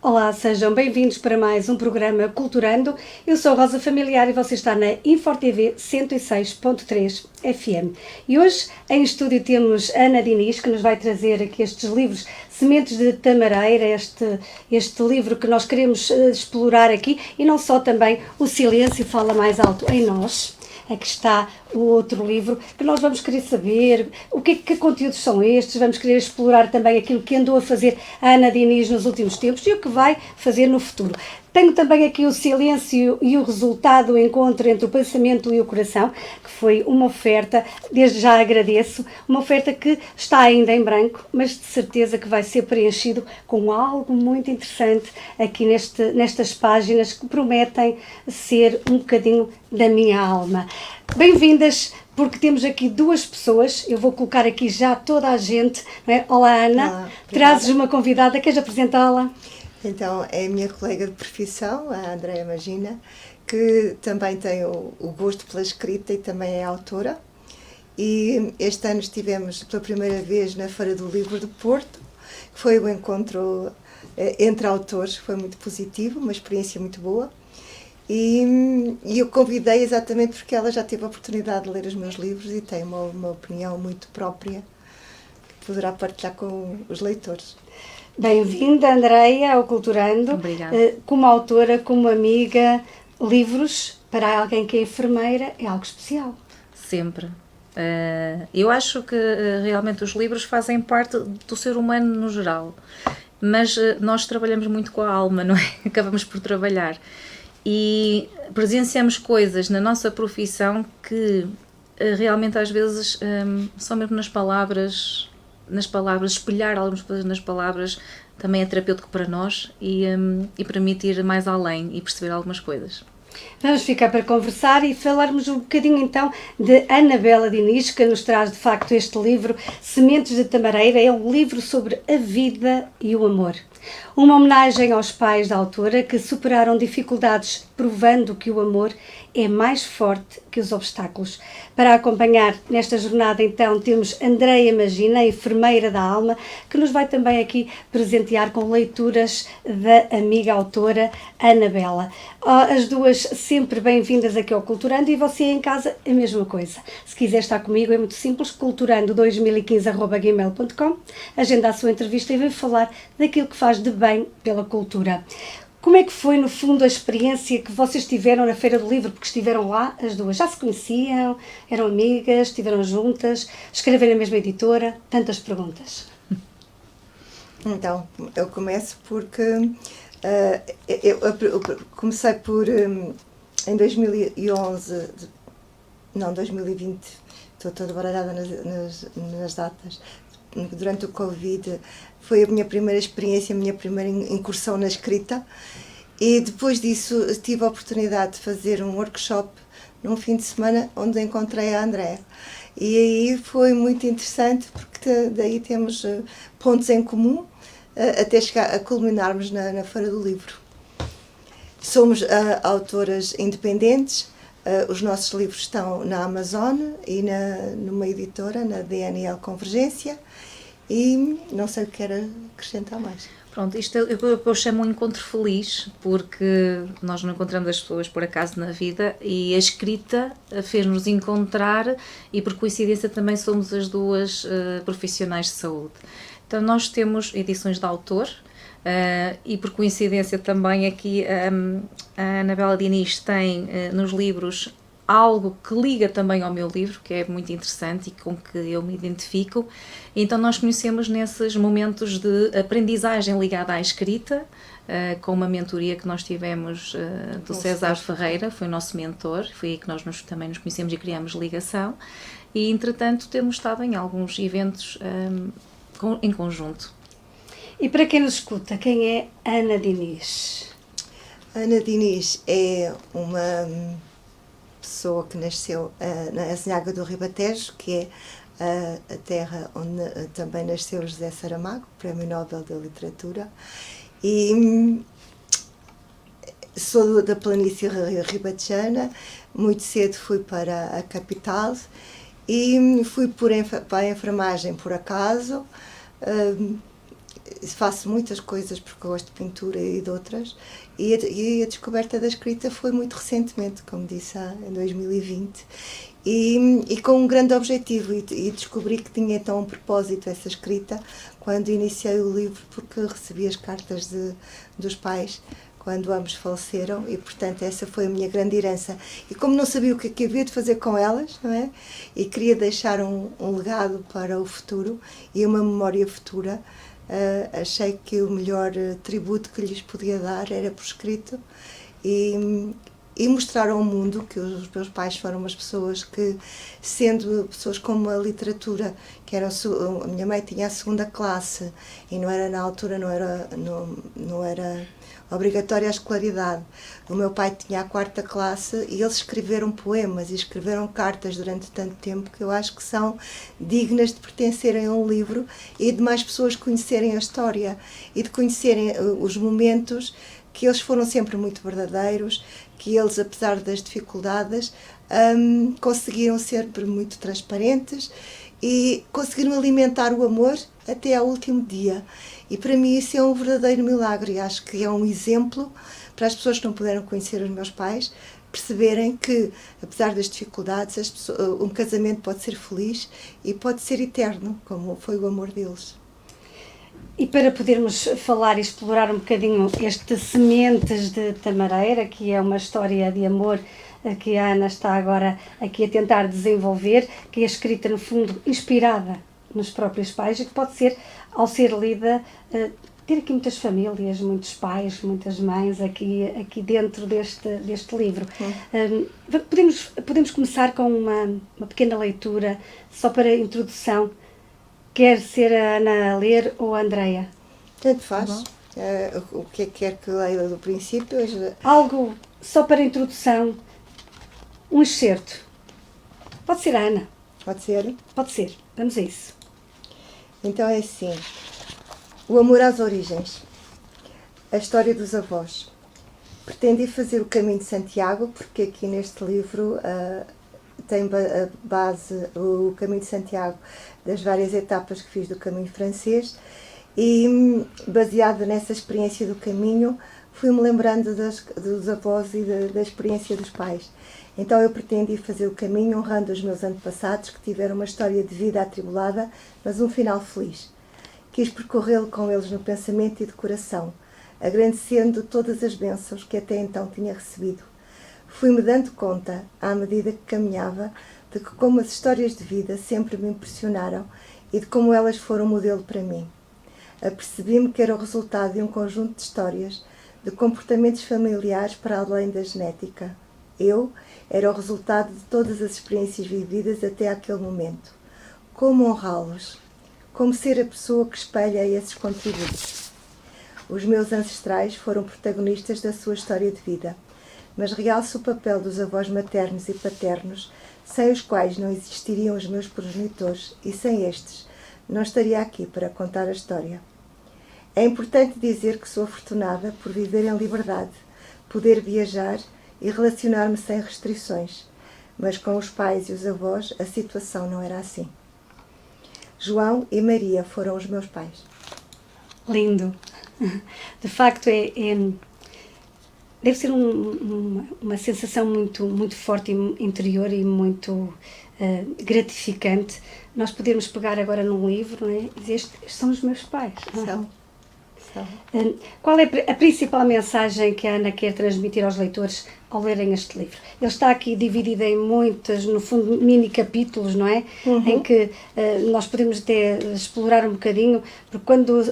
Olá, sejam bem-vindos para mais um programa Culturando. Eu sou Rosa Familiar e você está na InforTV 106.3 FM. E hoje em estúdio temos Ana Diniz, que nos vai trazer aqui estes livros Sementes de Tamareira, este livro que nós queremos explorar aqui, e não só, também o silêncio fala mais alto em nós. Aqui está o outro livro que nós vamos querer saber que conteúdos são estes, vamos querer explorar também aquilo que andou a fazer a Ana Diniz nos últimos tempos e o que vai fazer no futuro. Tenho também aqui o silêncio e o resultado do encontro entre o pensamento e o coração, que foi uma oferta, desde já agradeço, uma oferta que está ainda em branco, mas de certeza que vai ser preenchido com algo muito interessante aqui nestas páginas que prometem ser um bocadinho da minha alma. Bem-vindas, porque temos aqui duas pessoas, eu vou colocar aqui já toda a gente, não é? Olá Ana, olá, trazes uma convidada, queres apresentá-la? Então, é a minha colega de profissão, a Andreia Magina, que também tem o gosto pela escrita e também é autora. E este ano estivemos pela primeira vez na Feira do Livro de Porto, que foi um encontro entre autores, foi muito positivo, uma experiência muito boa. E eu convidei exatamente porque ela já teve a oportunidade de ler os meus livros e tem uma opinião muito própria que poderá partilhar com os leitores. Bem-vinda, Andreia, ao Culturando. Obrigada. Como autora, como amiga, livros para alguém que é enfermeira é algo especial. Sempre. Eu acho que realmente os livros fazem parte do ser humano no geral, mas nós trabalhamos muito com a alma, não é? Acabamos por trabalhar e presenciamos coisas na nossa profissão que realmente às vezes só mesmo nas palavras, espelhar algumas coisas nas palavras também é terapêutico para nós e permite ir mais além e perceber algumas coisas. Vamos ficar para conversar e falarmos um bocadinho então de Anabela Diniz, que nos traz de facto este livro Sementes de Tamareira. É um livro sobre a vida e o amor. Uma homenagem aos pais da autora que superaram dificuldades provando que o amor é mais forte que os obstáculos. Para acompanhar nesta jornada então temos Andreia Magina, enfermeira da alma, que nos vai também aqui presentear com leituras da amiga autora Anabela. As duas sempre bem-vindas aqui ao Culturando e você em casa a mesma coisa. Se quiser estar comigo é muito simples, culturando2015@gmail.com, agenda a sua entrevista e vem falar daquilo que faz de bem pela cultura. Como é que foi, no fundo, a experiência que vocês tiveram na Feira do Livro? Porque estiveram lá as duas. Já se conheciam? Eram amigas? Estiveram juntas? Escreveram na mesma editora? Tantas perguntas. Então, eu começo porque eu comecei por, em 2011, não, 2020, estou toda baralhada nas datas, durante o Covid, foi a minha primeira experiência, a minha primeira incursão na escrita e depois disso tive a oportunidade de fazer um workshop num fim de semana onde encontrei a Andreia e aí foi muito interessante porque daí temos pontos em comum até chegar a culminarmos na Feira do Livro. Somos autoras independentes, os nossos livros estão na Amazon e numa editora, na DNL Convergência. E não sei o que quero acrescentar mais. Pronto, isto eu chamo um encontro feliz, porque nós não encontramos as pessoas por acaso na vida e a escrita fez-nos encontrar e por coincidência também somos as duas profissionais de saúde. Então nós temos edições de autor e por coincidência também aqui a Anabela Diniz tem nos livros algo que liga também ao meu livro, que é muito interessante e com que eu me identifico. Então nós conhecemos nesses momentos de aprendizagem ligada à escrita, com uma mentoria que nós tivemos do César Ferreira, foi o nosso mentor, foi aí que nós também nos conhecemos e criamos ligação, e entretanto temos estado em alguns eventos em conjunto. E para quem nos escuta, quem é Ana Diniz? Ana Diniz é uma pessoa que nasceu na Azinhaga do Ribatejo, que é a terra onde também nasceu José Saramago, Prémio Nobel da Literatura, e sou da planície ribatejana. Muito cedo fui para a capital e fui para a enfermagem por acaso, faço muitas coisas porque gosto de pintura e de outras, e a descoberta da escrita foi muito recentemente, como disse, em 2020, e com um grande objetivo, e descobri que tinha então um propósito essa escrita quando iniciei o livro, porque recebi as cartas dos pais quando ambos faleceram, e portanto essa foi a minha grande herança. E como não sabia o que havia de fazer com elas, não é? E queria deixar um legado para o futuro e uma memória futura, achei que o melhor tributo que lhes podia dar era por escrito, e mostrar ao mundo que os meus pais foram umas pessoas que, sendo pessoas com uma literatura, que era a minha mãe tinha a 2ª classe, e não era, na altura não era obrigatória a escolaridade. O meu pai tinha a 4ª classe, e eles escreveram poemas e escreveram cartas durante tanto tempo que eu acho que são dignas de pertencerem a um livro e de mais pessoas conhecerem a história e de conhecerem os momentos, que eles foram sempre muito verdadeiros, que eles, apesar das dificuldades, conseguiram ser muito transparentes e conseguiram alimentar o amor até ao último dia. E para mim isso é um verdadeiro milagre. Acho que é um exemplo para as pessoas que não puderam conhecer os meus pais, perceberem que, apesar das dificuldades, um casamento pode ser feliz e pode ser eterno, como foi o amor deles. E para podermos falar e explorar um bocadinho este Sementes de Tamareira, que é uma história de amor que a Ana está agora aqui a tentar desenvolver, que é escrita, no fundo, inspirada nos próprios pais, e que pode ser, ao ser lida, ter aqui muitas famílias, muitos pais, muitas mães aqui dentro deste livro. Podemos começar com uma pequena leitura, só para introdução. Quer ser a Ana a ler ou a Andreia? Tanto faz. O que é que quer que leia do princípio? Algo só para introdução, um excerto. Pode ser a Ana. Pode ser? Pode ser. Vamos a isso. Então é assim. O amor às origens. A história dos avós. Pretendi fazer o caminho de Santiago, porque aqui neste livro tem a base o caminho de Santiago das várias etapas que fiz do caminho francês, e baseada nessa experiência do caminho fui-me lembrando dos avós e da experiência dos pais. Então eu pretendi fazer o caminho honrando os meus antepassados, que tiveram uma história de vida atribulada, mas um final feliz. Quis percorrê-lo com eles no pensamento e de coração, agradecendo todas as bênçãos que até então tinha recebido. Fui-me dando conta, à medida que caminhava, de que como as histórias de vida sempre me impressionaram e de como elas foram modelo para mim. Apercebi-me que era o resultado de um conjunto de histórias, de comportamentos familiares para além da genética. Eu era o resultado de todas as experiências vividas até aquele momento. Como honrá-los? Como ser a pessoa que espelha esses contributos? Os meus ancestrais foram protagonistas da sua história de vida, mas realço o papel dos avós maternos e paternos, sem os quais não existiriam os meus progenitores, e sem estes não estaria aqui para contar a história. É importante dizer que sou afortunada por viver em liberdade, poder viajar e relacionar-me sem restrições, mas com os pais e os avós a situação não era assim. João e Maria foram os meus pais. Lindo. De facto, deve ser uma sensação muito forte interior e muito gratificante nós podermos pegar agora num livro, não é, e dizer, estes são os meus pais. São. Qual é a principal mensagem que a Ana quer transmitir aos leitores ao lerem este livro? Ele está aqui dividido em muitas, no fundo, mini capítulos, não é? Em que nós podemos até explorar um bocadinho, porque quando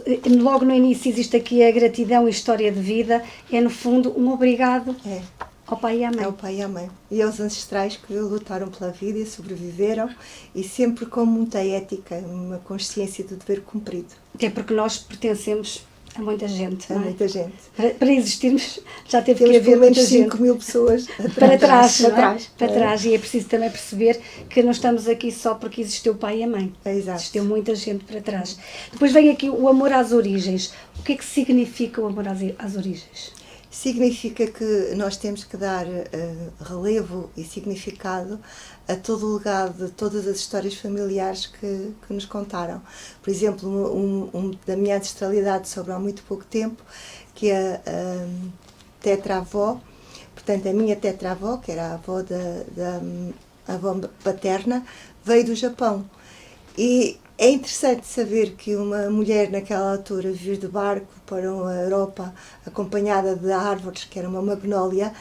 logo no início existe aqui a gratidão e história de vida, é no fundo um obrigado ao pai e à mãe. Ao pai e à mãe. E aos ancestrais que lutaram pela vida e sobreviveram, e sempre com muita ética, uma consciência do dever cumprido. Até porque nós pertencemos a muita gente. A muita gente. Para existirmos já teve Temos que haver pelo menos muita gente. 5.000 pessoas para trás. E é preciso também perceber que não estamos aqui só porque existiu o pai e a mãe. Exato. Existiu muita gente para trás. Depois vem aqui o amor às origens. O que é que significa o amor às origens? significa que nós temos que dar relevo e significado a todo o legado de todas as histórias familiares que nos contaram. Por exemplo, da minha ancestralidade sobre há muito pouco tempo, que é a tetravó, portanto a minha tetravó, que era a avó da avó paterna, veio do Japão. E é interessante saber que uma mulher naquela altura vir de barco para a Europa acompanhada de árvores, que era uma magnólia,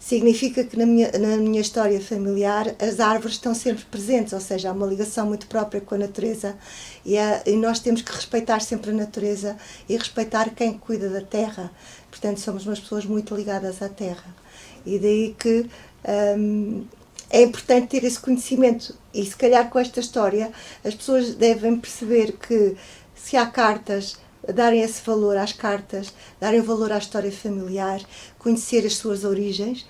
significa que na minha história familiar as árvores estão sempre presentes, ou seja, há uma ligação muito própria com a natureza e nós temos que respeitar sempre a natureza e respeitar quem cuida da terra. Portanto, somos umas pessoas muito ligadas à terra. E daí que é importante ter esse conhecimento e, se calhar, com esta história, as pessoas devem perceber que, se há cartas, darem esse valor às cartas, darem valor à história familiar, conhecer as suas origens.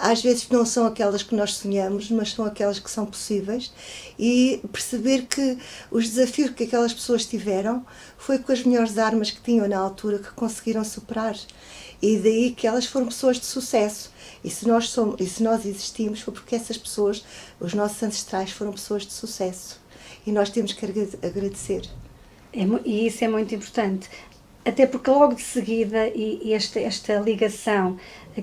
Às vezes não são aquelas que nós sonhamos, mas são aquelas que são possíveis, e perceber que os desafios que aquelas pessoas tiveram foi com as melhores armas que tinham na altura que conseguiram superar. E daí que elas foram pessoas de sucesso. E se nós existimos, foi porque essas pessoas, os nossos ancestrais, foram pessoas de sucesso. E nós temos que agradecer. E isso é muito importante. Até porque logo de seguida, e esta ligação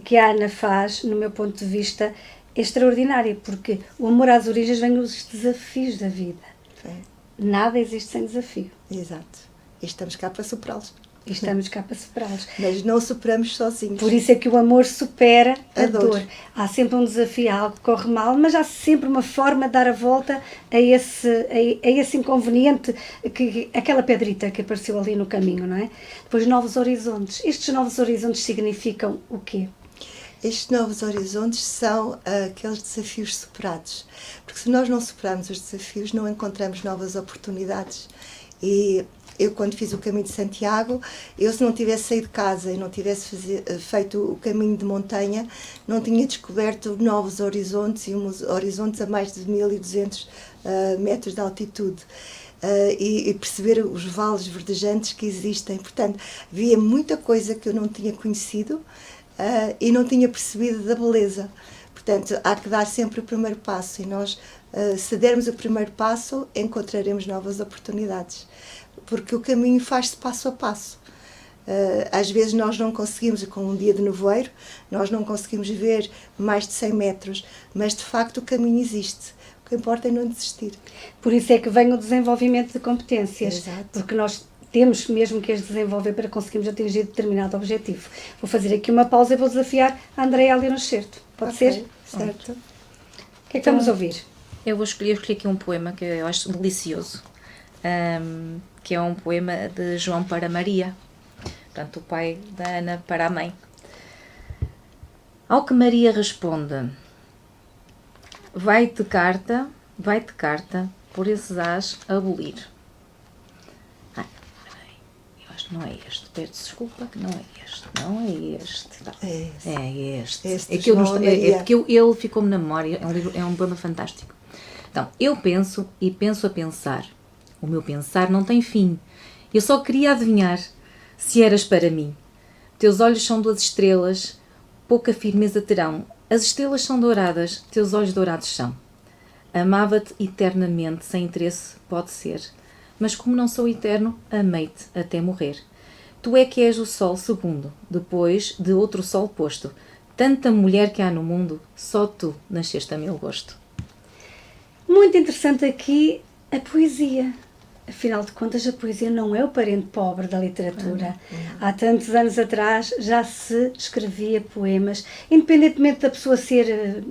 que a Ana faz, no meu ponto de vista, é extraordinária, porque o amor às origens vem nos desafios da vida. É. Nada existe sem desafio. Exato. E estamos cá para superá-los. E estamos cá para superá-los. Mas não superamos sozinhos. Por isso é que o amor supera a dor. Há sempre um desafio, há algo que corre mal, mas há sempre uma forma de dar a volta a esse inconveniente, aquela pedrita que apareceu ali no caminho, não é? Depois, novos horizontes. Estes novos horizontes significam o quê? Estes novos horizontes são aqueles desafios superados. Porque se nós não superarmos os desafios, não encontramos novas oportunidades. E eu, quando fiz o caminho de Santiago, se não tivesse saído de casa e não tivesse feito o caminho de montanha, não tinha descoberto novos horizontes, e uns horizontes a mais de 1200 metros de altitude. E perceber os vales verdejantes que existem. Portanto, havia muita coisa que eu não tinha conhecido e não tinha percebido da beleza. Portanto, há que dar sempre o primeiro passo, e nós, se dermos o primeiro passo, encontraremos novas oportunidades. Porque o caminho faz-se passo a passo. Às vezes nós não conseguimos, com um dia de nevoeiro, nós não conseguimos ver mais de 100 metros, mas de facto o caminho existe. O que importa é não desistir. Por isso é que vem o desenvolvimento de competências. Exato. Porque nós temos mesmo que as desenvolver para conseguirmos atingir determinado objetivo. Vou fazer aqui uma pausa e vou desafiar a Andréia a ler um excerto. Pode ser? Certo. O que é que vamos ouvir? Eu escolhi aqui um poema que eu acho delicioso, que é um poema de João para Maria, portanto o pai da Ana para a mãe. Ao que Maria responde: vai-te carta, por esses ás abolir. Eu acho que não é este, peço desculpa que não é este, não é este. É este. É que eu não estou, porque ele ficou-me na memória, é um poema fantástico. Então, eu penso e penso a pensar. O meu pensar não tem fim. Eu só queria adivinhar se eras para mim. Teus olhos são duas estrelas, pouca firmeza terão. As estrelas são douradas, teus olhos dourados são. Amava-te eternamente, sem interesse pode ser. Mas como não sou eterno, amei-te até morrer. Tu é que és o sol segundo, depois de outro sol posto. Tanta mulher que há no mundo, só tu nasceste a meu gosto. Muito interessante aqui a poesia. Afinal de contas, a poesia não é o parente pobre da literatura. Há tantos anos atrás já se escrevia poemas, independentemente da pessoa ser,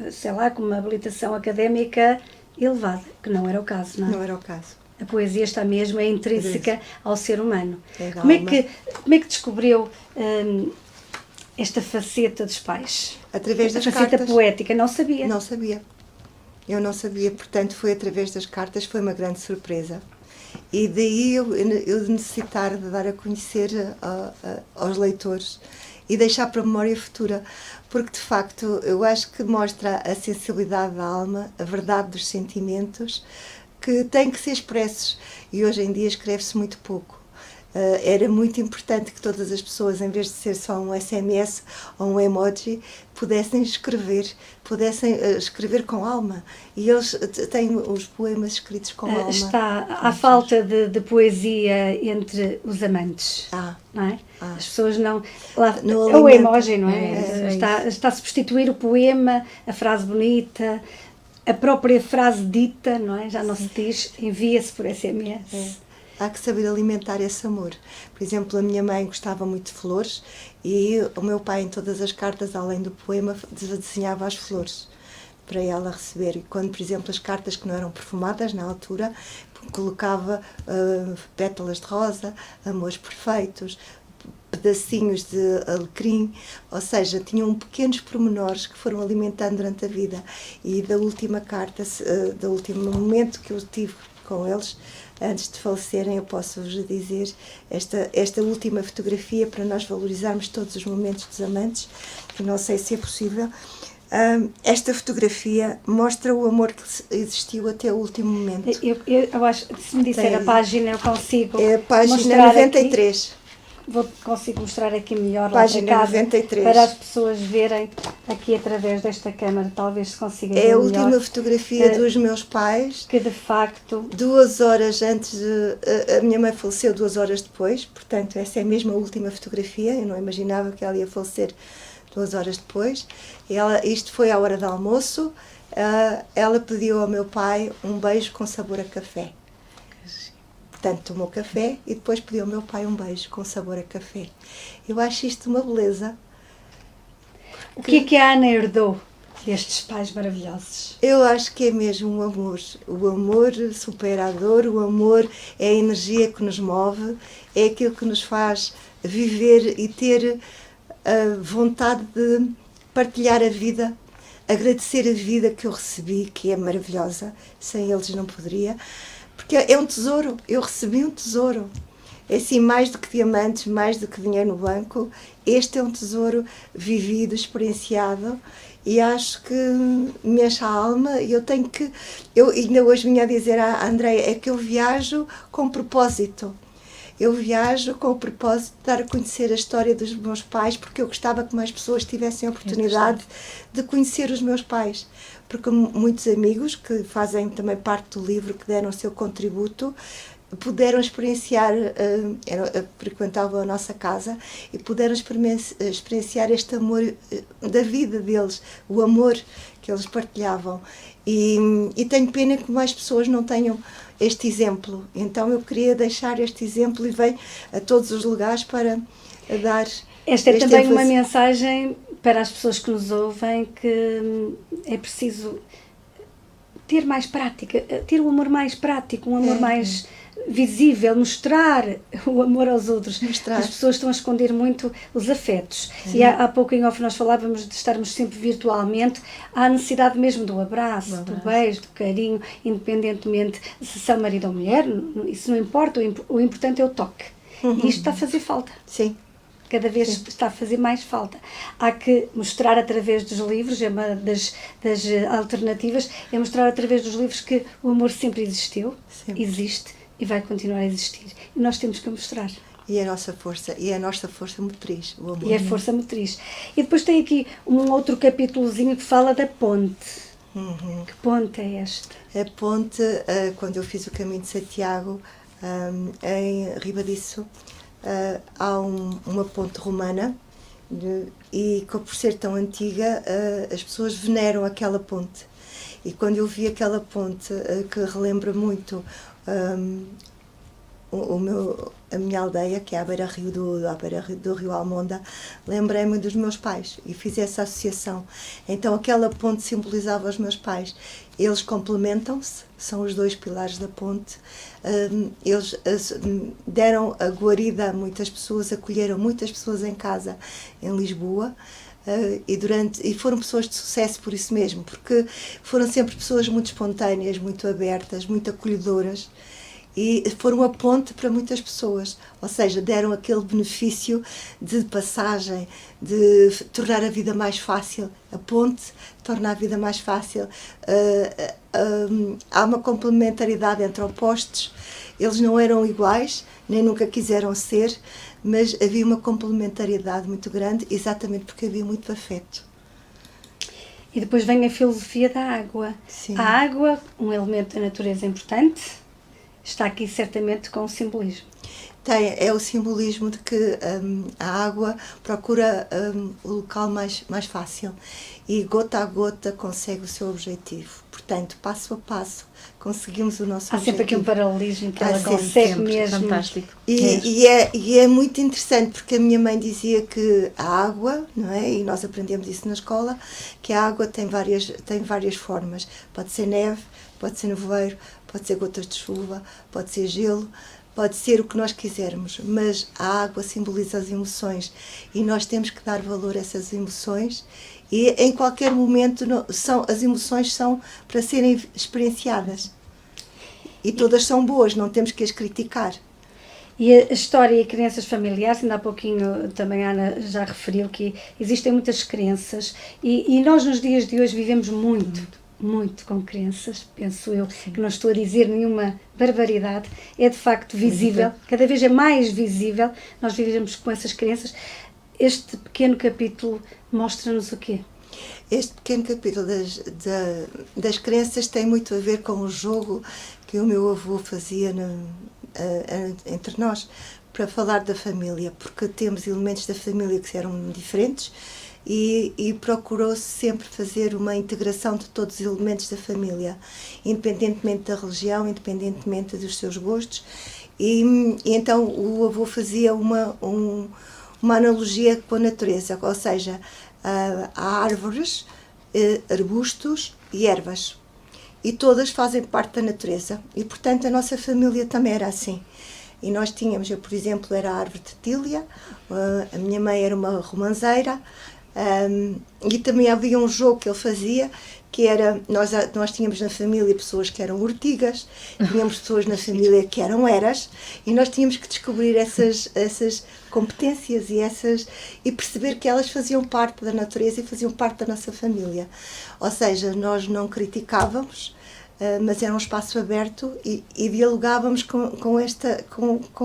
sei lá, com uma habilitação académica elevada, que não era o caso, não é? Não era o caso. A poesia está mesmo, é intrínseca ao ser humano. É como é que descobriu esta faceta dos pais? Através das faceta cartas. Poética, não sabia? Não sabia. Eu não sabia, portanto foi através das cartas, foi uma grande surpresa. E daí eu necessitar de dar a conhecer aos leitores e deixar para a memória futura, porque de facto eu acho que mostra a sensibilidade da alma, a verdade dos sentimentos, que têm que ser expressos, e hoje em dia escreve-se muito pouco. Era muito importante que todas as pessoas, em vez de ser só um SMS ou um emoji, pudessem escrever com alma. E eles têm os poemas escritos com alma. Há falta de poesia entre os amantes, não é? As pessoas não... É o emoji, não é? Está a substituir o poema, a frase bonita, a própria frase dita, não é? Já não se diz, envia-se por SMS. Há que saber alimentar esse amor. Por exemplo, a minha mãe gostava muito de flores e o meu pai, em todas as cartas, além do poema, desenhava as flores para ela receber. E quando, por exemplo, as cartas que não eram perfumadas, na altura, colocava pétalas de rosa, amores perfeitos, pedacinhos de alecrim, ou seja, tinham pequenos pormenores que foram alimentando durante a vida. E da última carta, do último momento que eu tive com eles, antes de falecerem, eu posso-vos dizer esta última fotografia para nós valorizarmos todos os momentos dos amantes, que não sei se é possível. Esta fotografia mostra o amor que existiu até o último momento. Eu acho que se me disser a página, eu consigo. É a página 93. Aqui. Consigo mostrar aqui melhor página lá para casa, 93. para as pessoas verem aqui através desta câmara, talvez se consiga ver melhor. É a melhor. última fotografia dos meus pais. Que de facto... 2 horas antes a minha mãe faleceu 2 horas depois, portanto essa é mesmo a última fotografia, eu não imaginava que ela ia falecer 2 horas depois. Isto foi à hora do almoço, ela pediu ao meu pai um beijo com sabor a café. Portanto, tomou café e depois pediu ao meu pai um beijo com sabor a café. Eu acho isto uma beleza. O que é que a Ana herdou destes pais maravilhosos? Eu acho que é mesmo o amor. O amor supera a dor, o amor é a energia que nos move, é aquilo que nos faz viver e ter a vontade de partilhar a vida, agradecer a vida que eu recebi, que é maravilhosa. Sem eles não poderia. Porque é um tesouro, eu recebi um tesouro. É assim, mais do que diamantes, mais do que dinheiro no banco, este é um tesouro vivido, experienciado, e acho que me enche a alma. E eu ainda hoje vinha a dizer à Andreia, é que eu viajo com propósito. Eu viajo com o propósito de dar a conhecer a história dos meus pais, porque eu gostava que mais pessoas tivessem a oportunidade de conhecer os meus pais. Porque muitos amigos que fazem também parte do livro, que deram o seu contributo, puderam experienciar, frequentavam a nossa casa e puderam experienciar este amor da vida deles, o amor que eles partilhavam. E tenho pena que mais pessoas não tenham este exemplo. Então eu queria deixar este exemplo e venho a todos os lugares para dar... Esta é também uma mensagem para as pessoas que nos ouvem, que é preciso ter mais prática, ter um amor mais prático, um amor mais visível, mostrar o amor aos outros. As pessoas estão a esconder muito os afetos. E há pouco em off nós falávamos de estarmos sempre virtualmente. Há a necessidade mesmo do abraço, do beijo, do carinho, independentemente se são marido ou mulher, isso não importa, o importante é o toque. E isto está a fazer falta. Sim. Cada vez está a fazer mais falta. Há que mostrar através dos livros, é uma das alternativas, é mostrar através dos livros que o amor sempre existiu, existe e vai continuar a existir. E nós temos que mostrar. E a nossa força motriz, o amor. E a força motriz. E depois tem aqui um outro capítulozinho que fala da ponte. Que ponte é esta? A ponte, quando eu fiz o caminho de Santiago, em Ribadiço, há uma ponte romana e por ser tão antiga as pessoas veneram aquela ponte. E quando eu vi aquela ponte que relembra muito a minha aldeia, que é à beira-rio do Rio Almonda, lembrei-me dos meus pais e fiz essa associação. Então aquela ponte simbolizava os meus pais. Eles complementam-se, são os 2 pilares da ponte. Eles deram a guarida a muitas pessoas, acolheram muitas pessoas em casa em Lisboa. E foram pessoas de sucesso por isso mesmo, porque foram sempre pessoas muito espontâneas, muito abertas, muito acolhedoras. e foram a ponte para muitas pessoas, ou seja, deram aquele benefício de passagem, de tornar a vida mais fácil. A ponte torna a vida mais fácil. Há uma complementaridade entre opostos, eles não eram iguais, nem nunca quiseram ser, mas havia uma complementariedade muito grande, exatamente porque havia muito afeto. E depois vem a filosofia da água. Sim. A água, um elemento da natureza importante, está aqui certamente com o simbolismo. É o simbolismo de que a água procura o local mais fácil e gota a gota consegue o seu objetivo. Portanto, passo a passo, conseguimos o nosso objetivo. Há sempre aqui um paralelismo que Há ela sempre, consegue mesmo. Fantástico. E é muito interessante porque a minha mãe dizia que a água, não é? E nós aprendemos isso na escola, que a água tem várias formas. Pode ser neve, pode ser nevoeiro, pode ser gotas de chuva, pode ser gelo, pode ser o que nós quisermos, mas a água simboliza as emoções e nós temos que dar valor a essas emoções e em qualquer momento as emoções são para serem experienciadas e todas são boas, não temos que as criticar. E a história e crenças familiares, ainda há pouquinho também a Ana já referiu que existem muitas crenças e nós nos dias de hoje vivemos muito com crenças, penso eu, que não estou a dizer nenhuma barbaridade, é de facto visível, cada vez é mais visível, nós vivemos com essas crenças. Este pequeno capítulo mostra-nos o quê? Este pequeno capítulo das crenças tem muito a ver com o jogo que o meu avô fazia entre nós, para falar da família, porque temos elementos da família que eram diferentes, e procurou-se sempre fazer uma integração de todos os elementos da família, independentemente da religião, independentemente dos seus gostos, e então o avô fazia uma analogia com a natureza, ou seja, há árvores, arbustos e ervas, e todas fazem parte da natureza, e portanto a nossa família também era assim. E nós tínhamos, eu por exemplo era a árvore de tília, a minha mãe era uma romanceira, e também havia um jogo que ele fazia, que era, nós tínhamos na família pessoas que eram urtigas, tínhamos pessoas na família que eram eras, e nós tínhamos que descobrir essas competências e perceber que elas faziam parte da natureza e faziam parte da nossa família. Ou seja, nós não criticávamos, mas era um espaço aberto e dialogávamos com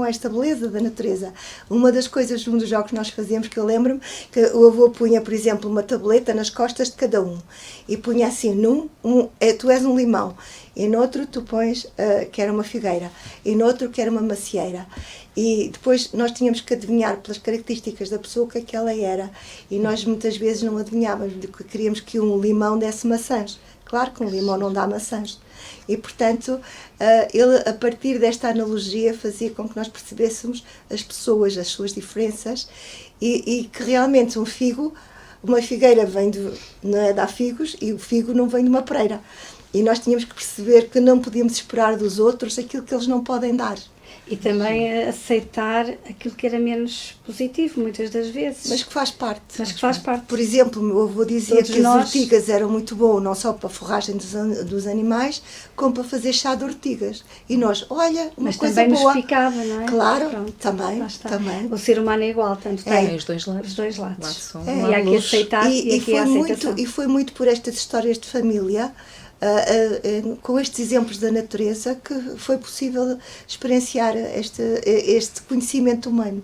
esta beleza da natureza. Uma das coisas, um dos jogos que nós fazíamos, que eu lembro-me, que o avô punha, por exemplo, uma tableta nas costas de cada um, e punha assim, tu és um limão, e no outro tu pões, que era uma figueira, e no outro que era uma macieira. E depois nós tínhamos que adivinhar pelas características da pessoa o que é que ela era, e nós muitas vezes não adivinhávamos, porque queríamos que um limão desse maçãs. Claro que um limão não dá maçãs. E, portanto, ele, a partir desta analogia, fazia com que nós percebêssemos as pessoas, as suas diferenças, e que realmente uma figueira não é, dá figos, e o figo não vem de uma pereira. E nós tínhamos que perceber que não podíamos esperar dos outros aquilo que eles não podem dar. E também aceitar aquilo que era menos positivo, muitas das vezes. Mas que faz parte. Por exemplo, o meu avô dizia que as ortigas eram muito bom, não só para a forragem dos animais, como para fazer chá de ortigas. E nós, olha, uma mas coisa boa. Mas também nos ficava, não é? Claro, pronto, também. O ser humano é igual, tanto tem os dois lados. Os dois lados. E há que aceitar e aqui há aceitação. E foi muito por estas histórias de família, com estes exemplos da natureza, que foi possível experienciar este conhecimento humano.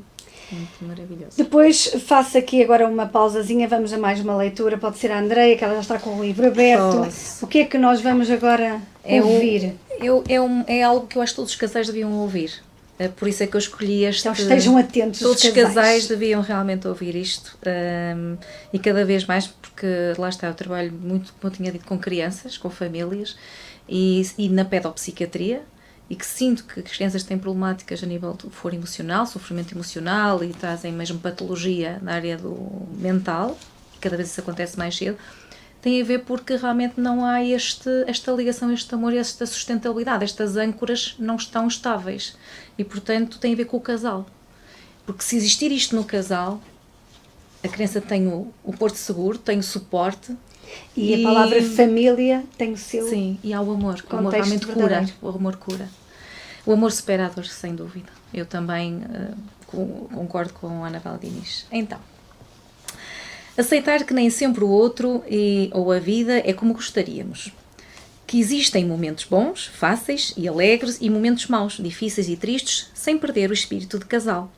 Muito maravilhoso. Depois faço aqui agora uma pausazinha, vamos a mais uma leitura, pode ser a Andreia, que ela já está com o livro aberto. O que é que nós vamos agora ouvir? É algo que eu acho que todos os casais deviam ouvir. Por isso é que eu escolhi este. Então estejam atentos. Todos os casais deviam realmente ouvir isto, e cada vez mais, porque lá está, eu trabalho muito, como eu tinha dito, com crianças, com famílias e na pedopsiquiatria, e que sinto que as crianças têm problemáticas a nível do foro emocional, sofrimento emocional, e trazem mesmo patologia na área do mental, e cada vez isso acontece mais cedo. Tem a ver porque realmente não há esta ligação, este amor, esta sustentabilidade, estas âncoras não estão estáveis e, portanto, tem a ver com o casal. Porque se existir isto no casal, a criança tem o porto seguro, tem o suporte. E a palavra família tem o seu. Sim, e há o amor, que o amor realmente cura. O amor cura. O amor supera a dor, sem dúvida. Eu também concordo com a Anabela Diniz. Então, aceitar que nem sempre o outro ou a vida é como gostaríamos. Que existem momentos bons, fáceis e alegres e momentos maus, difíceis e tristes, sem perder o espírito de casal.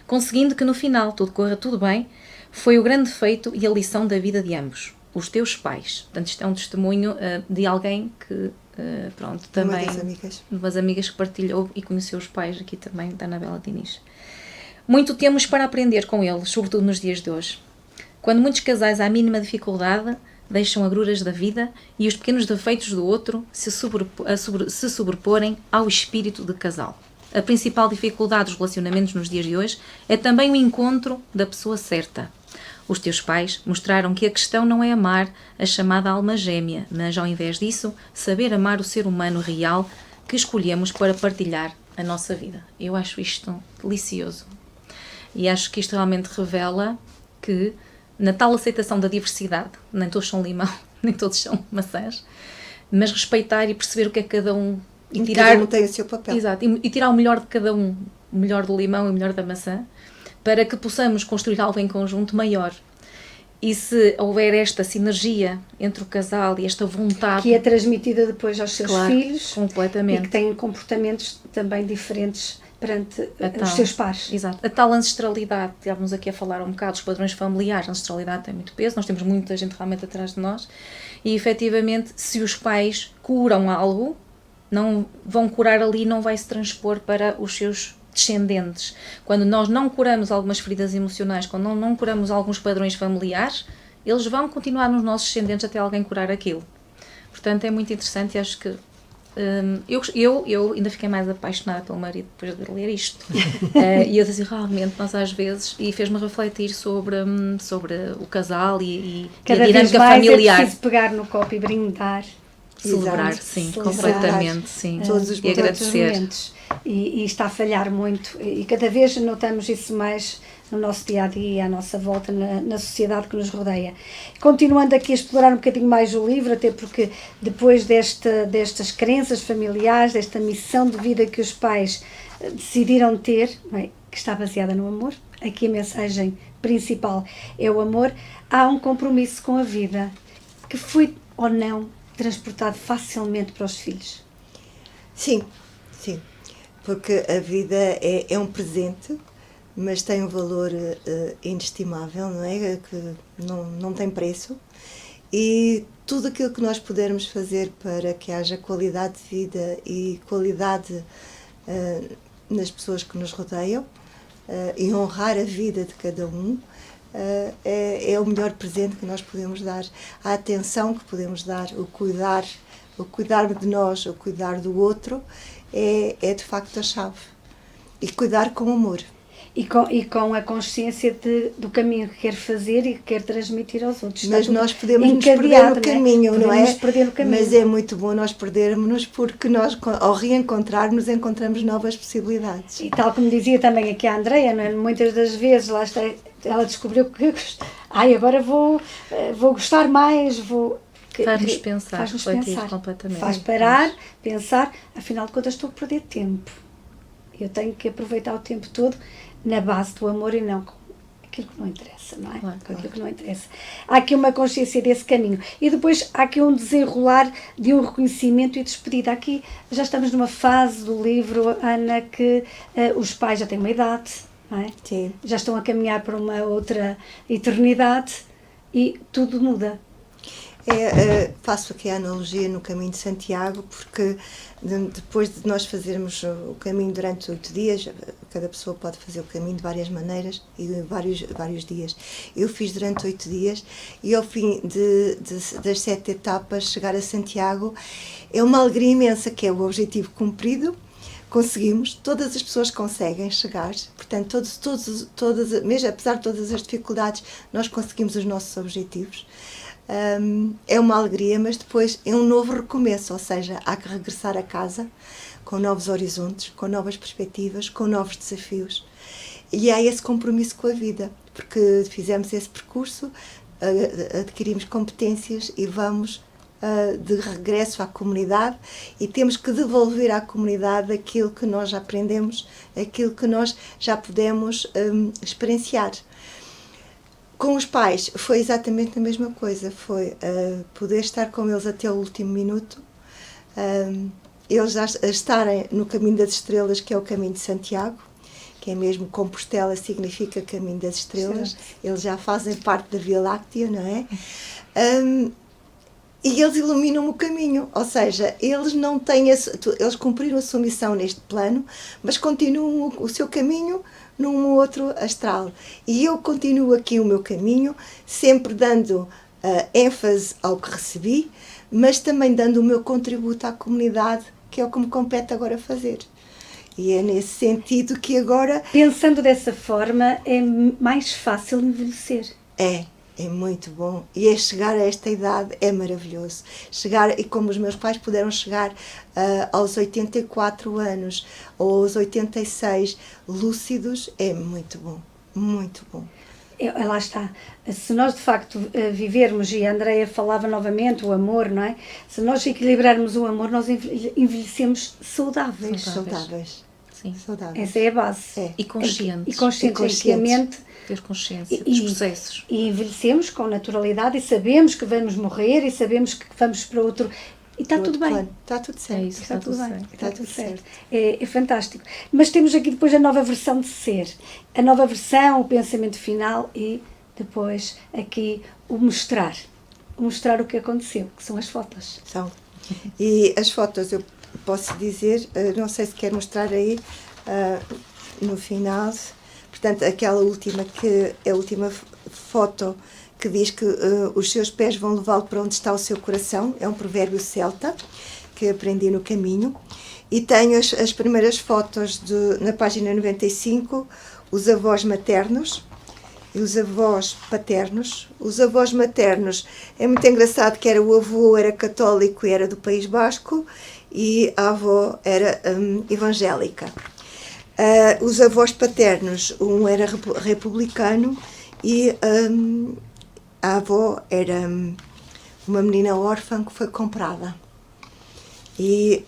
Conseguindo que no final tudo corra tudo bem, foi o grande feito e a lição da vida de ambos. Os teus pais. Portanto, isto é um testemunho de alguém que, pronto, também... Umas amigas que partilhou e conheceu os pais aqui também, da Anabela Diniz. Muito temos para aprender com eles, sobretudo nos dias de hoje. Quando muitos casais, à mínima dificuldade, deixam agruras da vida e os pequenos defeitos do outro se sobreporem ao espírito de casal. A principal dificuldade dos relacionamentos nos dias de hoje é também o encontro da pessoa certa. Os teus pais mostraram que a questão não é amar a chamada alma gêmea, mas, ao invés disso, saber amar o ser humano real que escolhemos para partilhar a nossa vida. Eu acho isto delicioso. E acho que isto realmente revela que, na tal aceitação da diversidade, nem todos são limão, nem todos são maçãs, mas respeitar e perceber o que é cada um... E cada um tem o seu papel. Exato, e tirar o melhor de cada um, o melhor do limão e o melhor da maçã, para que possamos construir algo em conjunto maior. E se houver esta sinergia entre o casal e esta vontade... Que é transmitida depois aos seus filhos. Completamente. E que têm comportamentos também diferentes perante os seus pares. Exato. A tal ancestralidade, estávamos aqui a falar um bocado dos padrões familiares, a ancestralidade tem muito peso, nós temos muita gente realmente atrás de nós, e efetivamente, se os pais curam algo, não vão curar ali, não vai se transpor para os seus descendentes. Quando nós não curamos algumas feridas emocionais, quando não curamos alguns padrões familiares, eles vão continuar nos nossos descendentes até alguém curar aquilo. Portanto, é muito interessante e acho que eu ainda fiquei mais apaixonada pelo marido depois de ler isto. E eu disse, realmente, nós às vezes, e fez-me refletir sobre o casal e a dinâmica familiar. É preciso pegar no copo e brindar. Celebrar, sim, completamente, sim. Todos os momentos. E está a falhar muito. E cada vez notamos isso mais no nosso dia-a-dia, à nossa volta, na sociedade que nos rodeia. Continuando aqui a explorar um bocadinho mais o livro, até porque depois destas crenças familiares, desta missão de vida que os pais decidiram ter, que está baseada no amor, aqui a mensagem principal é o amor, há um compromisso com a vida, que foi ou não transportado facilmente para os filhos. Sim, porque a vida é um presente, mas tem um valor inestimável, não é? Que não tem preço, e tudo aquilo que nós pudermos fazer para que haja qualidade de vida e qualidade nas pessoas que nos rodeiam, e honrar a vida de cada um, é o melhor presente que nós podemos dar. A atenção que podemos dar, o cuidar de nós, o cuidar do outro, é de facto a chave. E cuidar com amor. E com a consciência do caminho que quer fazer e que quer transmitir aos outros. Mas nós podemos nos perder no caminho, não é? Perder no caminho. Mas é muito bom nós perdermos-nos, porque nós, ao reencontrar-nos, encontramos novas possibilidades. E tal como dizia também aqui a Andreia, não é? Muitas das vezes lá está, ela descobriu que agora vou gostar mais, faz-nos pensar completamente. Faz parar, pensar, afinal de contas estou a perder tempo. Eu tenho que aproveitar o tempo todo na base do amor e não com aquilo que não interessa, não é? Claro. Com aquilo que não interessa. Há aqui uma consciência desse caminho. E depois há aqui um desenrolar de um reconhecimento e despedida. Aqui já estamos numa fase do livro, Ana, que os pais já têm uma idade, não é? Sim. Já estão a caminhar para uma outra eternidade e tudo muda. Faço aqui a analogia no caminho de Santiago, porque depois de nós fazermos o caminho durante 8 dias, cada pessoa pode fazer o caminho de várias maneiras e vários dias. Eu fiz durante 8 dias e ao fim das 7 etapas, chegar a Santiago é uma alegria imensa, que é o objetivo cumprido. Conseguimos, todas as pessoas conseguem chegar, portanto, mesmo apesar de todas as dificuldades, nós conseguimos os nossos objetivos. É uma alegria, mas depois é um novo recomeço, ou seja, há que regressar a casa com novos horizontes, com novas perspectivas, com novos desafios. E há esse compromisso com a vida, porque fizemos esse percurso, adquirimos competências e vamos de regresso à comunidade, e temos que devolver à comunidade aquilo que nós já aprendemos, aquilo que nós já pudemos experienciar. Com os pais foi exatamente a mesma coisa, foi poder estar com eles até o último minuto, eles já estarem no caminho das estrelas, que é o caminho de Santiago, que é mesmo Compostela, significa caminho das estrelas. Eles já fazem parte da Via Láctea, não é? E eles iluminam o caminho, ou seja, eles não têm eles cumpriram a sua missão neste plano, mas continuam o seu caminho num outro astral. E eu continuo aqui o meu caminho, sempre dando ênfase ao que recebi, mas também dando o meu contributo à comunidade, que é o que me compete agora fazer. E é nesse sentido que agora... Pensando dessa forma, é mais fácil envelhecer. É muito bom. E é chegar a esta idade é maravilhoso. Chegar, e como os meus pais puderam chegar aos 84 anos ou aos 86 lúcidos, é muito bom. Muito bom. Lá está. Se nós de facto vivermos, e a Andreia falava novamente, o amor, não é? Se nós equilibrarmos o amor, nós envelhecemos saudáveis. Sim. Saudáveis. Essa é a base. E conscientes. E conscientemente. Ter consciência dos processos. E envelhecemos com naturalidade, e sabemos que vamos morrer, e sabemos que vamos para outro... E está tudo bem. Está tudo certo. É isso, Está tudo bem. certo. Está tudo certo. É fantástico. Mas temos aqui depois a nova versão de ser. A nova versão, o pensamento final, e depois aqui o mostrar. O mostrar o que aconteceu, que são as fotos. São. E as fotos, eu posso dizer, não sei se quer mostrar aí, no final, portanto, aquela última, que é a última foto, que diz que os seus pés vão levá-lo para onde está o seu coração. É um provérbio celta que aprendi no caminho. E tenho as primeiras fotos na página 95, os avós maternos e os avós paternos. Os avós maternos, é muito engraçado que o avô era católico e era do País Basco, e a avó era evangélica. Os avós paternos, um era republicano e a avó era uma menina órfã que foi comprada. E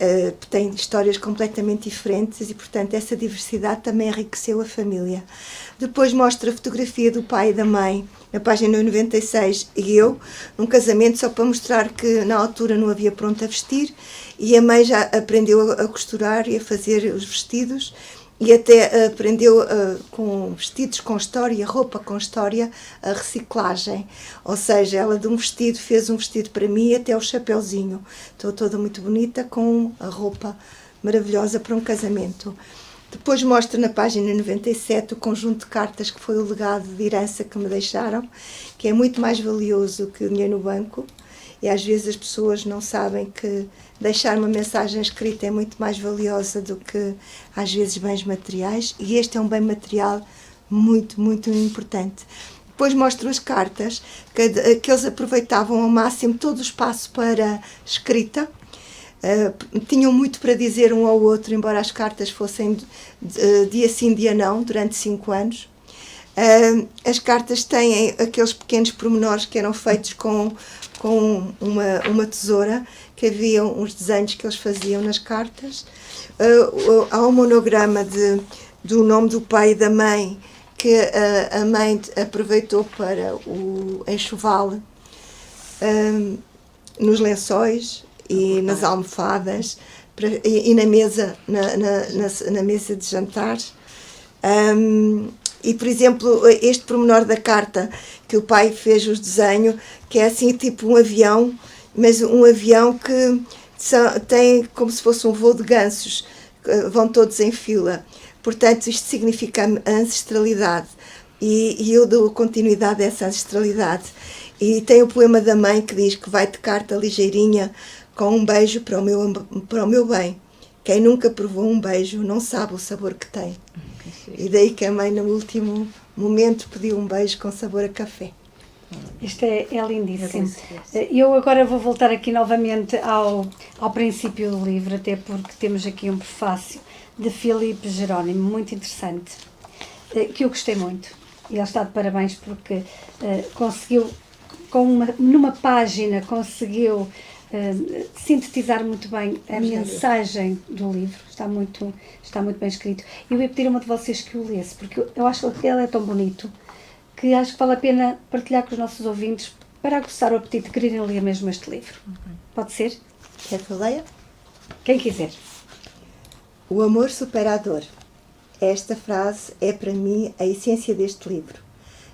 tem histórias completamente diferentes, e portanto essa diversidade também enriqueceu a família. Depois mostra a fotografia do pai e da mãe, na página 96, e eu, num casamento, só para mostrar que na altura não havia pronto a vestir, e a mãe já aprendeu a costurar e a fazer os vestidos, e até aprendeu com vestidos com história, roupa com história, a reciclagem. Ou seja, ela de um vestido fez um vestido para mim, até o chapeuzinho. Estou toda muito bonita com a roupa maravilhosa para um casamento. Depois mostra na página 97 o conjunto de cartas que foi o legado de herança que me deixaram, que é muito mais valioso que o dinheiro no banco. E às vezes as pessoas não sabem que deixar uma mensagem escrita é muito mais valiosa do que, às vezes, bens materiais. E este é um bem material muito, muito importante. Depois mostro as cartas, que eles aproveitavam ao máximo todo o espaço para escrita. Tinham muito para dizer um ao outro, embora as cartas fossem dia sim, dia não, durante 5 anos. As cartas têm aqueles pequenos pormenores que eram feitos com uma tesoura, que havia uns desenhos que eles faziam nas cartas. Há um monograma do nome do pai e da mãe, que a mãe aproveitou para o enxoval nos lençóis e nas almofadas e na mesa, na mesa de jantar. E, por exemplo, este pormenor da carta, que o pai fez o desenho, que é assim tipo um avião, mas um avião que tem como se fosse um voo de gansos, vão todos em fila. Portanto, isto significa a ancestralidade, e eu dou continuidade a essa ancestralidade. E tem o poema da mãe que diz que vai de carta ligeirinha com um beijo para o meu bem. Quem nunca provou um beijo não sabe o sabor que tem. E daí que a mãe, no último momento, pediu um beijo com sabor a café. Isto é lindíssimo. Eu agora vou voltar aqui novamente ao princípio do livro, até porque temos aqui um prefácio de Filipe Jerónimo, muito interessante, que eu gostei muito. E ele está de parabéns porque conseguiu, numa página, conseguiu sintetizar muito bem a mensagem do livro. Está muito bem escrito. Eu ia pedir a uma de vocês que o lesse, porque eu acho que ele é tão bonito que acho que vale a pena partilhar com os nossos ouvintes para aguçar o apetite de quererem ler mesmo este livro. Pode ser? Quer que eu leia? Quem quiser. O amor supera a dor. Esta frase é para mim a essência deste livro,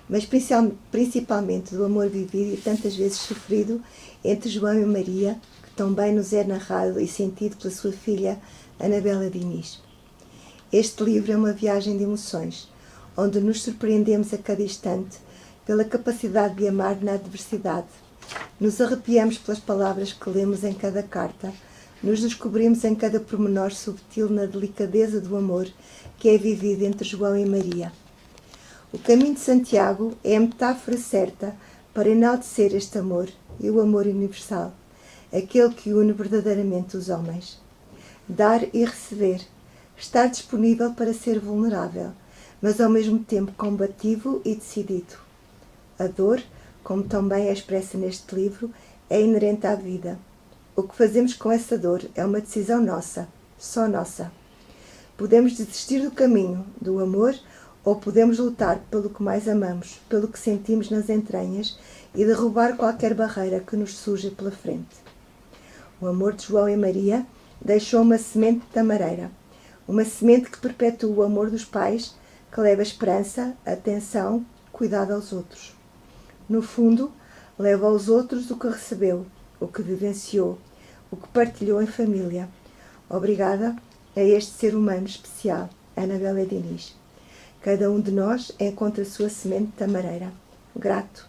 mas principalmente do amor vivido e tantas vezes sofrido entre João e Maria, que tão bem nos é narrado e sentido pela sua filha Anabela Diniz. Este livro é uma viagem de emoções, onde nos surpreendemos a cada instante pela capacidade de amar na adversidade. Nos arrepiamos pelas palavras que lemos em cada carta, nos descobrimos em cada pormenor subtil na delicadeza do amor que é vivido entre João e Maria. O caminho de Santiago é a metáfora certa para enaltecer este amor e o amor universal, aquele que une verdadeiramente os homens. Dar e receber, estar disponível para ser vulnerável, mas ao mesmo tempo combativo e decidido. A dor, como também é expressa neste livro, é inerente à vida. O que fazemos com essa dor é uma decisão nossa, só nossa. Podemos desistir do caminho, do amor, ou podemos lutar pelo que mais amamos, pelo que sentimos nas entranhas e derrubar qualquer barreira que nos surja pela frente. O amor de João e Maria deixou uma semente de tamareira, uma semente que perpetua o amor dos pais, que leva esperança, atenção, cuidado aos outros. No fundo, leva aos outros o que recebeu, o que vivenciou, o que partilhou em família. Obrigada a este ser humano especial, Anabela Diniz. Cada um de nós encontra a sua semente de tamareira. Grato,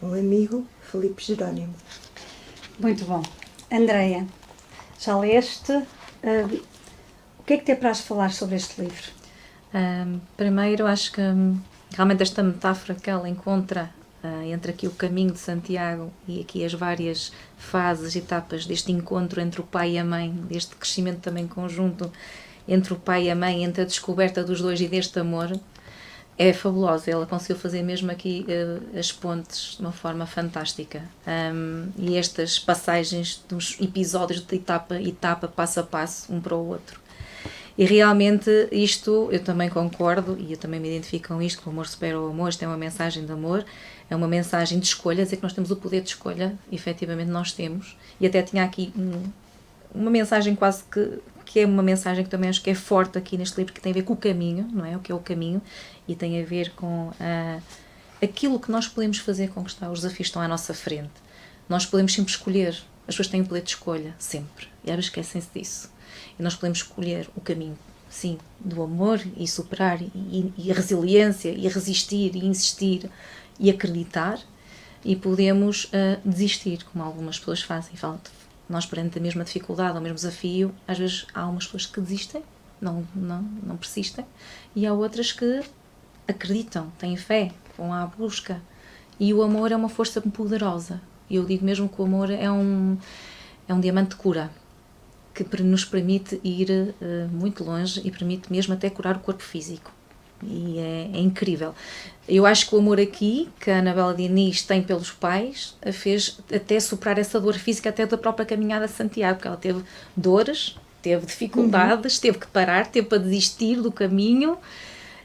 um amigo, Filipe Jerónimo. Muito bom. Andreia, já leste? O que é que te apraz falar sobre este livro? Primeiro, acho que realmente esta metáfora que ela encontra entre aqui o caminho de Santiago e aqui as várias fases, etapas deste encontro entre o pai e a mãe, deste crescimento também conjunto entre o pai e a mãe, entre a descoberta dos dois e deste amor, é fabulosa. Ela conseguiu fazer mesmo aqui as pontes de uma forma fantástica. E estas passagens dos episódios de etapa, passo a passo, um para o outro. E realmente isto, eu também concordo, e eu também me identifico com isto, que o amor supera o amor, isto é uma mensagem de amor, é uma mensagem de escolha, dizer que nós temos o poder de escolha, efetivamente nós temos, e até tinha aqui uma mensagem quase que é uma mensagem que também acho que é forte aqui neste livro, que tem a ver com o caminho, não é? O que é o caminho, e tem a ver com aquilo que nós podemos fazer, conquistar, os desafios que estão à nossa frente. Nós podemos sempre escolher, as pessoas têm o poder de escolha, sempre, e às vezes esquecem-se disso. E nós podemos escolher o caminho, sim, do amor e superar, e a resiliência, e resistir, e insistir, e acreditar, e podemos desistir, como algumas pessoas fazem. Nós, perante a mesma dificuldade, ou o mesmo desafio, às vezes há umas pessoas que desistem, não persistem, e há outras que acreditam, têm fé, vão à busca. E o amor é uma força poderosa. Eu digo mesmo que o amor é um diamante de cura, que nos permite ir muito longe e permite mesmo até curar o corpo físico. E é incrível. Eu acho que o amor aqui, que a Anabela Diniz tem pelos pais, a fez até superar essa dor física, até da própria caminhada de Santiago, porque ela teve dores, teve dificuldades, teve que parar, teve para desistir do caminho,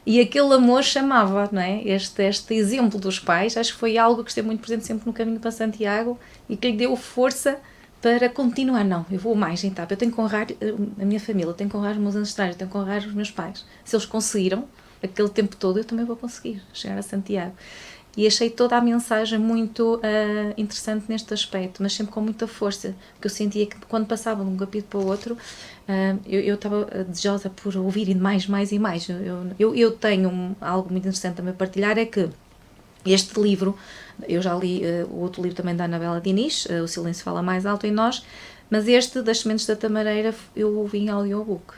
e aquele amor chamava, não é? Este exemplo dos pais, acho que foi algo que esteve muito presente sempre no caminho para Santiago e que lhe deu força para continuar. Não, eu vou mais em etapa, eu tenho que honrar a minha família, eu tenho que honrar os meus ancestrais, eu tenho que honrar os meus pais. Se eles conseguiram aquele tempo todo, eu também vou conseguir chegar a Santiago. E achei toda a mensagem muito interessante neste aspecto, mas sempre com muita força, porque eu sentia que quando passava de um capítulo para o outro, eu estava desejosa por ouvir mais e mais. Eu tenho algo muito interessante também a partilhar, é que este livro, eu já li o outro livro também da Anabela Diniz, O Silêncio Fala Mais Alto em Nós, mas este, das Sementes da Tamareira, eu ouvi em audiobook.